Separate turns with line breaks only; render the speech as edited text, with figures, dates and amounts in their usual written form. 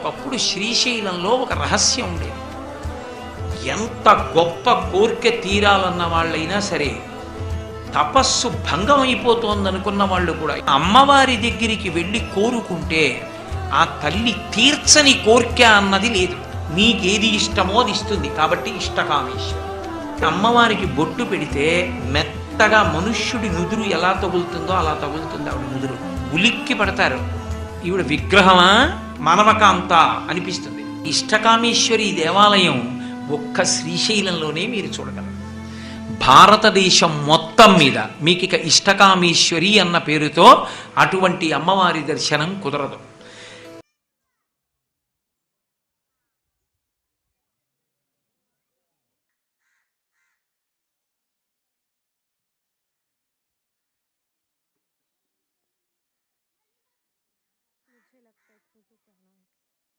ఒకప్పుడు శ్రీశైలంలో ఒక రహస్యం ఉండేది. ఎంత గొప్ప కోరిక తీరాలన్న వాళ్ళైనా సరే, తపస్సు భంగం అయిపోతోందనుకున్న వాళ్ళు కూడా అమ్మవారి దగ్గరికి వెళ్ళి కోరుకుంటే ఆ తల్లి తీర్చని కోరిక అన్నది లేదు. నీకేది ఇష్టమో అది ఇస్తుంది. కాబట్టి ఇష్టకామేశ్వరి. అమ్మవారికి బొట్టు పెడితే మెత్తగా మనుష్యుడి నుదురు ఎలా తగులుతుందో అలా తగులుతుంది ఆవిడ నుదురు. ఉలిక్కి పడతారు. ఈవిడ విగ్రహమా మానవకాంత అనిపిస్తుంది. ఇష్టకామేశ్వరి దేవాలయం ఒక్క శ్రీశైలంలోనే మీరు చూడగలరు. భారతదేశం మొత్తం మీద మీకు ఇక ఇష్టకామేశ్వరి అన్న పేరుతో అటువంటి అమ్మవారి దర్శనం కుదరదు.
मुझे लगता है मुझे जाना है।